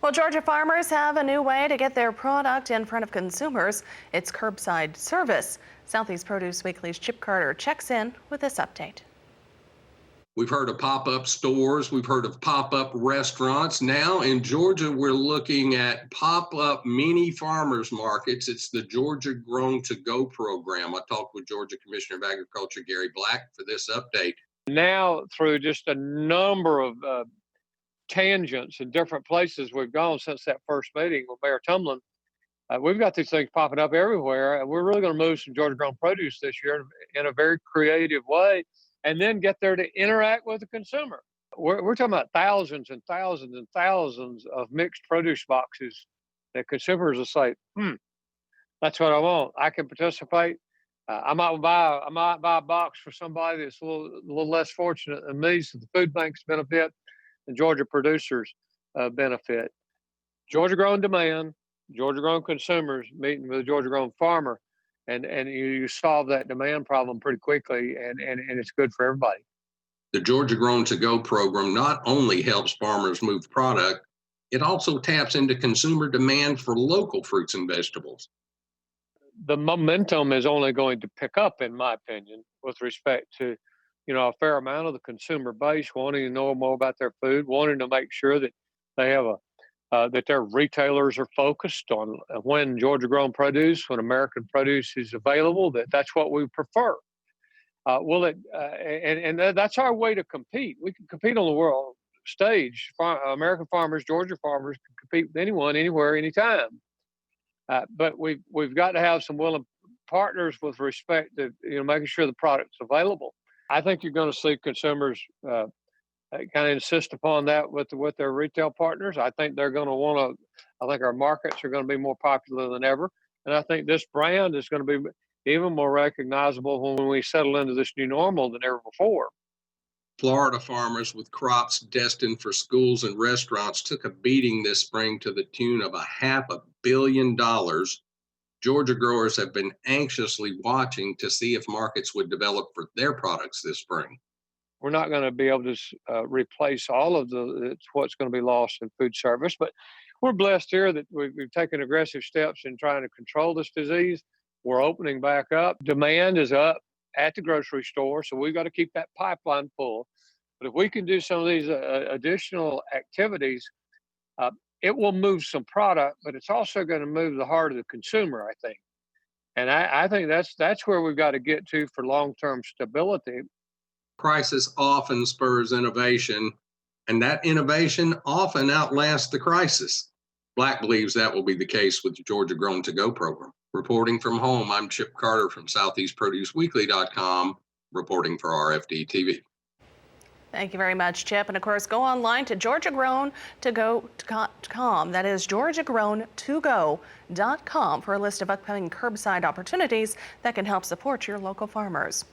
Well, Georgia farmers have a new way to get their product in front of consumers. It's curbside service. Southeast Produce Weekly's Chip Carter checks in with this update. We've heard of pop-up stores. We've heard of pop-up restaurants. Now in Georgia, we're looking at pop-up mini farmers markets. It's the Georgia Grown to Go program. I talked with Georgia Commissioner of Agriculture, Gary Black, for this update. Now, through just a number of tangents and different places we've gone since that first meeting with Mayor Tumlin, we've got these things popping up everywhere, and we're really going to move some Georgia grown produce this year in a very creative way, and then get there to interact with the consumer. We're talking about thousands and thousands and thousands of mixed produce boxes that consumers will say, that's what I want. I can participate. I might buy a box for somebody that's a little less fortunate than me, so the food banks benefit and Georgia producers benefit. Georgia grown demand, Georgia grown consumers meeting with a Georgia grown farmer, and you solve that demand problem pretty quickly, and it's good for everybody. The Georgia Grown to Go program not only helps farmers move product, it also taps into consumer demand for local fruits and vegetables. The momentum is only going to pick up, in my opinion, with respect to, a fair amount of the consumer base wanting to know more about their food, wanting to make sure that they have that their retailers are focused on when Georgia grown produce, when American produce is available, that's what we prefer. That's our way to compete. We can compete on the world stage. American farmers, Georgia farmers can compete with anyone, anywhere, anytime. But we've got to have some willing partners with respect to making sure the product's available. I think you're going to see consumers kind of insist upon that with their retail partners. I think they're going to want to. I think our markets are going to be more popular than ever, and I think this brand is going to be even more recognizable when we settle into this new normal than ever before. Florida farmers with crops destined for schools and restaurants took a beating this spring to the tune of $500 million. Georgia growers have been anxiously watching to see if markets would develop for their products this spring. We're not going to be able to replace all of what's going to be lost in food service, but we're blessed here that we've taken aggressive steps in trying to control this disease. We're opening back up. Demand is up at the grocery store, so we've got to keep that pipeline full. But if we can do some of these additional activities, it will move some product, but it's also going to move the heart of the consumer, I think. And I think that's where we've got to get to for long-term stability. Crisis often spurs innovation, and that innovation often outlasts the crisis. Black believes that will be the case with the Georgia Grown to Go program. Reporting from home, I'm Chip Carter from SoutheastProduceWeekly.com, reporting for RFD-TV. Thank you very much, Chip. And of course, go online to GeorgiaGrown2Go.com. That is GeorgiaGrown2Go.com for a list of upcoming curbside opportunities that can help support your local farmers.